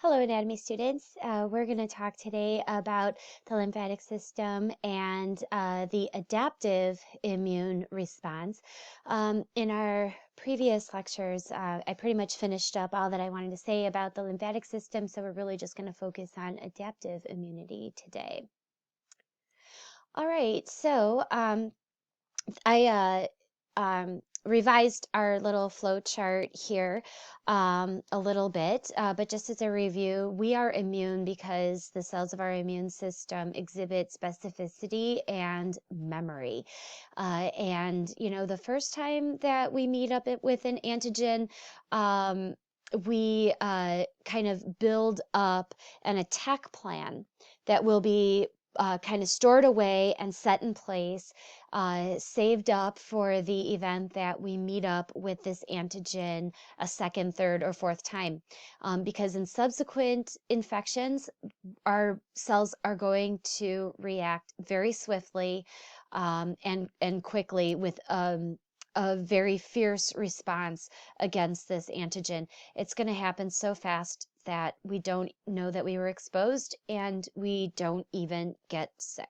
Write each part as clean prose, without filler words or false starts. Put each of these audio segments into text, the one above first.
Hello, anatomy students. We're going to talk today about the lymphatic system and the adaptive immune response. In our previous lectures, I pretty much finished up all that I wanted to say about the lymphatic system, so we're really just going to focus on adaptive immunity today. All right, so I revised our little flow chart here a little bit, but just as a review, we are immune because the cells of our immune system exhibit specificity and memory. The first time that we meet up with an antigen, we kind of build up an attack plan that will be kind of stored away and set in place, saved up for the event that we meet up with this antigen a second, third, or fourth time. Because in subsequent infections, our cells are going to react very swiftly and quickly with a very fierce response against this antigen. It's going to happen so fast that we don't know that we were exposed and we don't even get sick.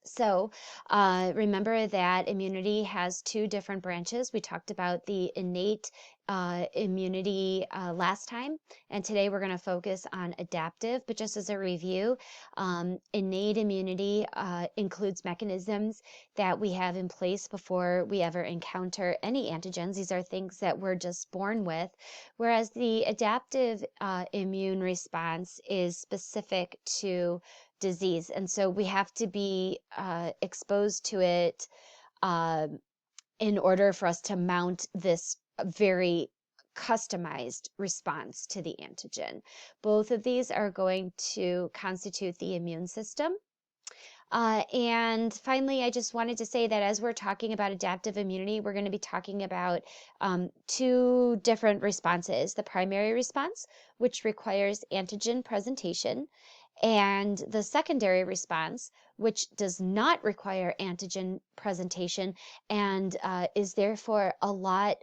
So remember that immunity has two different branches. We talked about the innate immunity last time, and today we're going to focus on adaptive. But just as a review, innate immunity includes mechanisms that we have in place before we ever encounter any antigens. These are things that we're just born with, whereas the adaptive immune response is specific to disease. And so we have to be exposed to it in order for us to mount this very customized response to the antigen. Both of these are going to constitute the immune system. And finally, I just wanted to say that as we're talking about adaptive immunity, we're going to be talking about two different responses. The primary response, which requires antigen presentation, and the secondary response, which does not require antigen presentation and is therefore a lot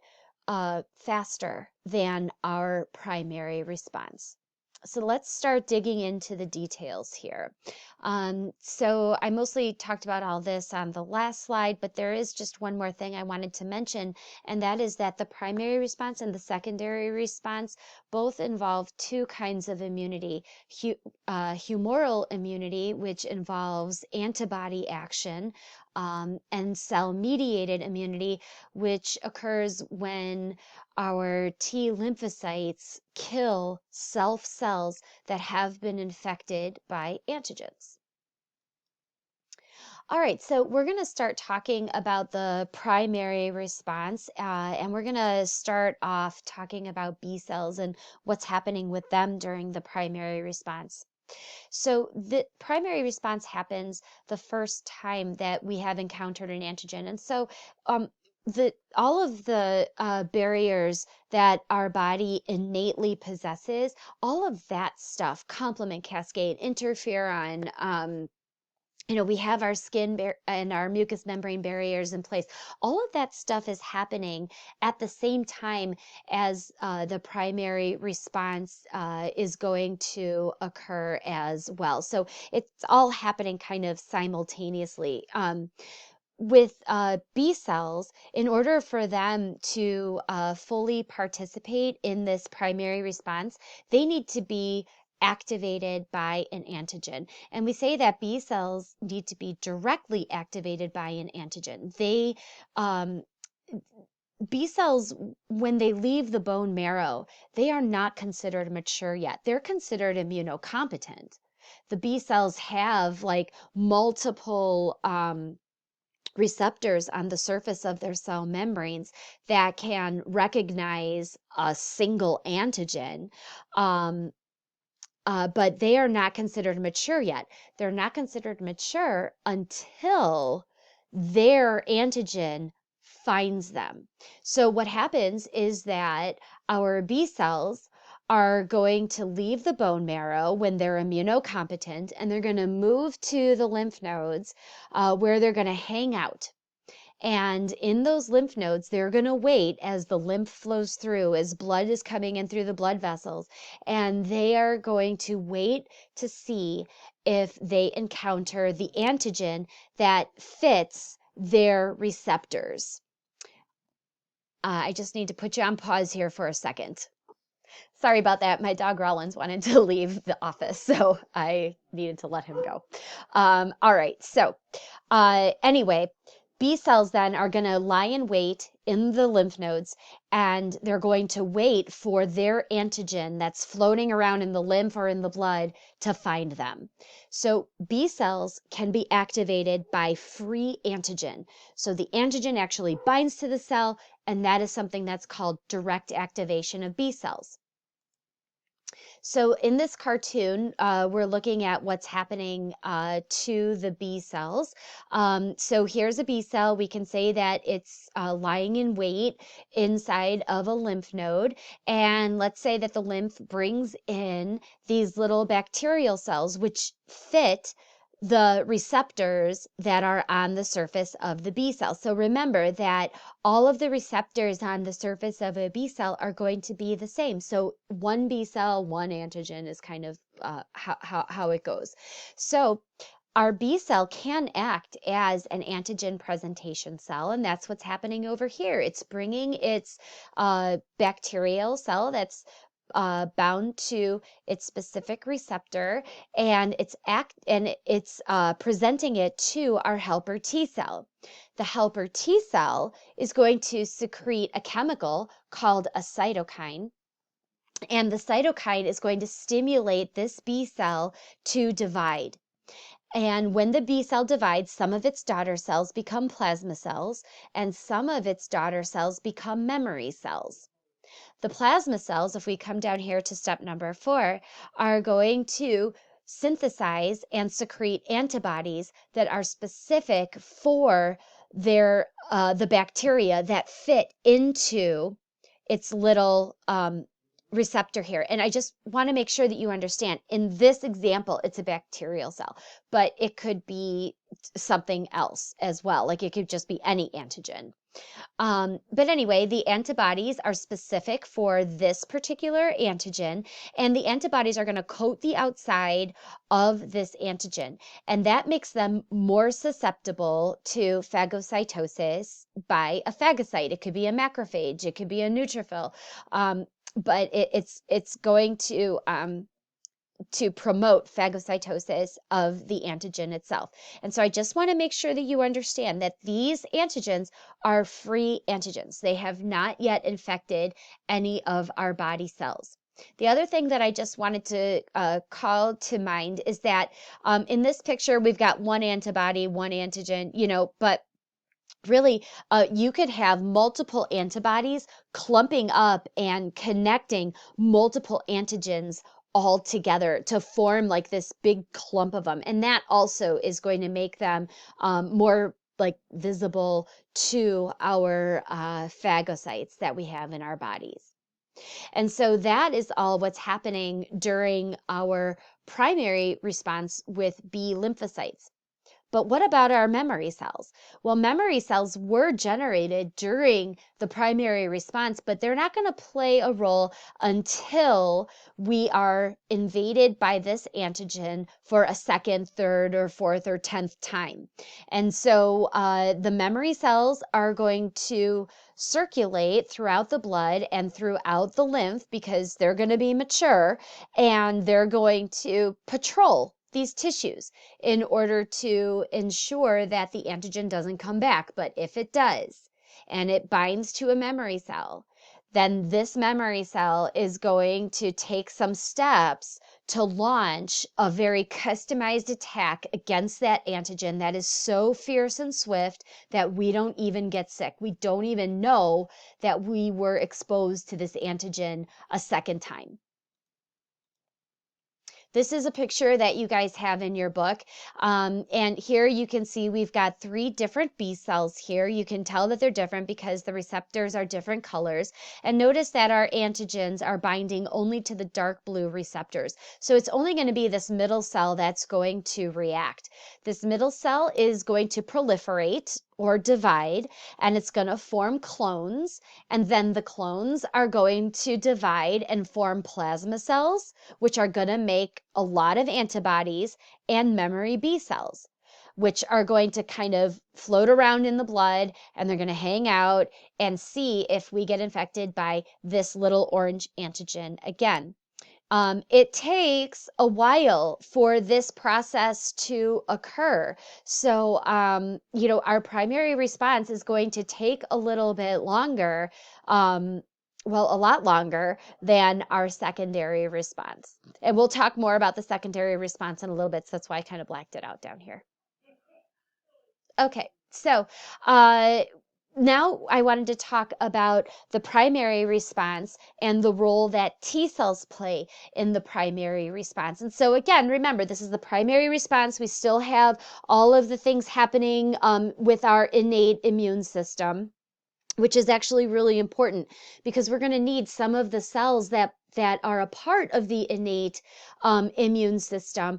faster than our primary response. So let's start digging into the details here. So I mostly talked about all this on the last slide, but there is just one more thing I wanted to mention, and that is that the primary response and the secondary response both involve two kinds of immunity. Humoral immunity, which involves antibody action, and cell-mediated immunity, which occurs when our T lymphocytes kill self cells that have been infected by antigens. All right, so we're going to start talking about the primary response, and we're going to start off talking about B cells and what's happening with them during the primary response. So the primary response happens the first time that we have encountered an antigen. And so all of the barriers that our body innately possesses, all of that stuff, complement cascade, interferon, we have our skin and our mucous membrane barriers in place. All of that stuff is happening at the same time as the primary response is going to occur as well. So it's all happening kind of simultaneously. With B cells, in order for them to fully participate in this primary response, they need to be activated by an antigen. And we say that B cells need to be directly activated by an antigen. B cells, when they leave the bone marrow, they are not considered mature yet. They're considered immunocompetent. The B cells have like multiple receptors on the surface of their cell membranes that can recognize a single antigen. But they are not considered mature yet. They're not considered mature until their antigen finds them. So what happens is that our B cells are going to leave the bone marrow when they're immunocompetent, and they're going to move to the lymph nodes where they're going to hang out. And in those lymph nodes, they're going to wait as the lymph flows through, as blood is coming in through the blood vessels, and they are going to wait to see if they encounter the antigen that fits their receptors. I just need to put you on pause here for a second. Sorry about that. My dog Rollins wanted to leave the office, so I needed to let him go. All right, so anyway, B cells then are going to lie in wait in the lymph nodes, and they're going to wait for their antigen that's floating around in the lymph or in the blood to find them. So B cells can be activated by free antigen. So the antigen actually binds to the cell, and that is something that's called direct activation of B cells. So in this cartoon, we're looking at what's happening to the B cells. So here's a B cell. We can say that it's lying in wait inside of a lymph node. And let's say that the lymph brings in these little bacterial cells, which fit the receptors that are on the surface of the B cell. So remember that all of the receptors on the surface of a B cell are going to be the same. So one B cell, one antigen is kind of how it goes. So our B cell can act as an antigen presentation cell, and that's what's happening over here. It's bringing its bacterial cell that's bound to its specific receptor, and it's presenting it to our helper T cell. The helper T cell is going to secrete a chemical called a cytokine, and the cytokine is going to stimulate this B cell to divide. And when the B cell divides, some of its daughter cells become plasma cells, and some of its daughter cells become memory cells. The plasma cells, if we come down here to step number 4, are going to synthesize and secrete antibodies that are specific for their the bacteria that fit into its little receptor here. And I just want to make sure that you understand, in this example, it's a bacterial cell, but it could be something else as well. Like it could just be any antigen. But anyway, the antibodies are specific for this particular antigen, and the antibodies are going to coat the outside of this antigen, and that makes them more susceptible to phagocytosis by a phagocyte. It could be a macrophage, it could be a neutrophil, but it's going to promote phagocytosis of the antigen itself. And so I just want to make sure that you understand that these antigens are free antigens. They have not yet infected any of our body cells. The other thing that I just wanted to call to mind is that in this picture, we've got one antibody, one antigen, but really, you could have multiple antibodies clumping up and connecting multiple antigens all together to form like this big clump of them. And that also is going to make them more like visible to our phagocytes that we have in our bodies. And so that is all what's happening during our primary response with B lymphocytes. But what about our memory cells? Well, memory cells were generated during the primary response, but they're not going to play a role until we are invaded by this antigen for a second, third, or fourth, or 10th time. And so the memory cells are going to circulate throughout the blood and throughout the lymph because they're going to be mature, and they're going to patrol these tissues in order to ensure that the antigen doesn't come back. But if it does, and it binds to a memory cell, then this memory cell is going to take some steps to launch a very customized attack against that antigen that is so fierce and swift that we don't even get sick. We don't even know that we were exposed to this antigen a second time. This is a picture that you guys have in your book. And here you can see we've got 3 different B cells here. You can tell that they're different because the receptors are different colors. And notice that our antigens are binding only to the dark blue receptors. So it's only going to be this middle cell that's going to react. This middle cell is going to proliferate or divide, and it's going to form clones, and then the clones are going to divide and form plasma cells, which are going to make a lot of antibodies, and memory B cells, which are going to kind of float around in the blood, and they're going to hang out and see if we get infected by this little orange antigen again. It takes a while for this process to occur. So, our primary response is going to take a little bit longer, well, a lot longer than our secondary response. And we'll talk more about the secondary response in a little bit. So that's why I kind of blacked it out down here. Okay, so now I wanted to talk about the primary response and the role that T cells play in the primary response. And so again, remember, this is the primary response. We still have all of the things happening with our innate immune system, which is actually really important because we're going to need some of the cells that are a part of the innate immune system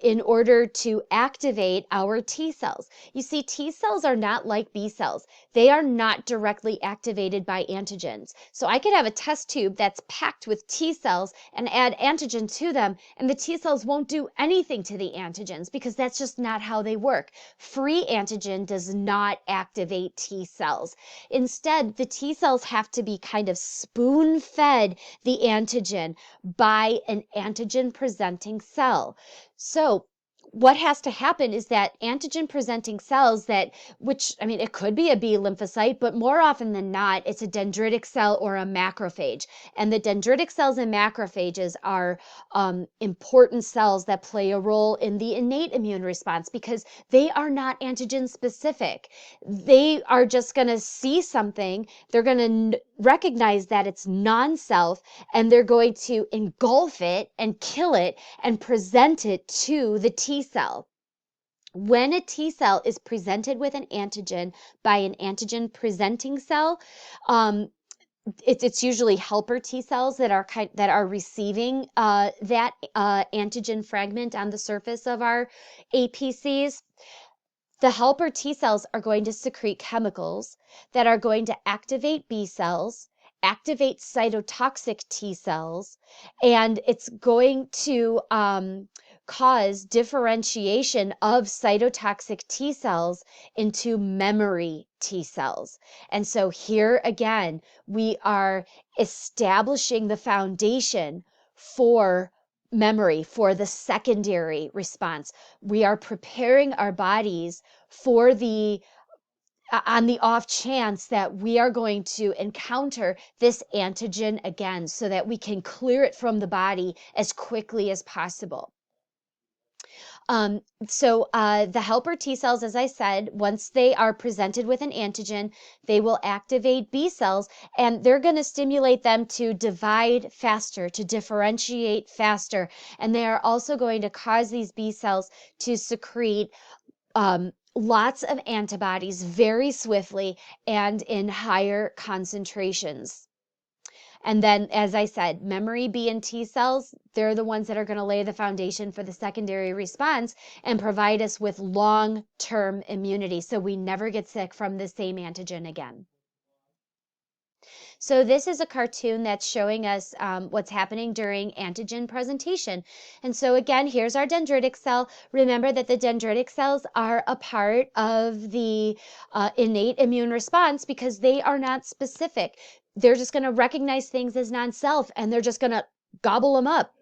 in order to activate our T cells. You see, T cells are not like B cells. They are not directly activated by antigens. So I could have a test tube that's packed with T cells and add antigen to them, and the T cells won't do anything to the antigens because that's just not how they work. Free antigen does not activate T cells. Instead, the T cells have to be kind of spoon-fed the antigen by an antigen-presenting cell. So what has to happen is that antigen-presenting cells it could be a B lymphocyte, but more often than not, it's a dendritic cell or a macrophage. And the dendritic cells and macrophages are important cells that play a role in the innate immune response because they are not antigen specific. They are just going to see something, they're going to recognize that it's non-self, and they're going to engulf it and kill it and present it to the T cell. When a T cell is presented with an antigen by an antigen presenting cell, it's usually helper T cells that are receiving that antigen fragment on the surface of our APCs. The helper T cells are going to secrete chemicals that are going to activate B cells, activate cytotoxic T cells, and it's going to cause differentiation of cytotoxic T cells into memory T cells. And so here again, we are establishing the foundation for memory, for the secondary response. We are preparing our bodies for on the off chance that we are going to encounter this antigen again so that we can clear it from the body as quickly as possible. The helper T cells, as I said, once they are presented with an antigen, they will activate B cells, and they're going to stimulate them to divide faster, to differentiate faster. And they are also going to cause these B cells to secrete lots of antibodies very swiftly and in higher concentrations. And then, as I said, memory B and T cells, they're the ones that are going to lay the foundation for the secondary response and provide us with long-term immunity so we never get sick from the same antigen again. So this is a cartoon that's showing us what's happening during antigen presentation. And so again, here's our dendritic cell. Remember that the dendritic cells are a part of the innate immune response because they are not specific. They're just going to recognize things as non-self, and they're just going to gobble them up.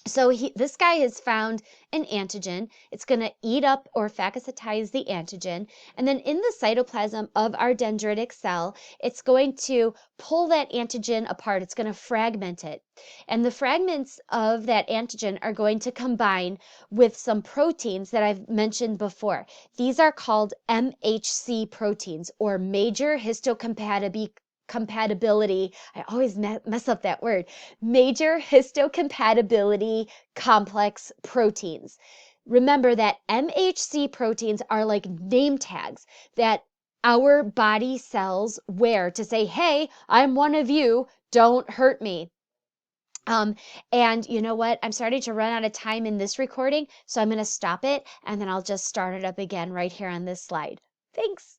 So this guy has found an antigen. It's going to eat up or phagocytize the antigen. And then in the cytoplasm of our dendritic cell, it's going to pull that antigen apart. It's going to fragment it. And the fragments of that antigen are going to combine with some proteins that I've mentioned before. These are called MHC proteins, or major histocompatibility. I always mess up that word. Major histocompatibility complex proteins. Remember that MHC proteins are like name tags that our body cells wear to say, hey, I'm one of you, don't hurt me. And you know what? I'm starting to run out of time in this recording, so I'm going to stop it, and then I'll just start it up again right here on this slide. Thanks.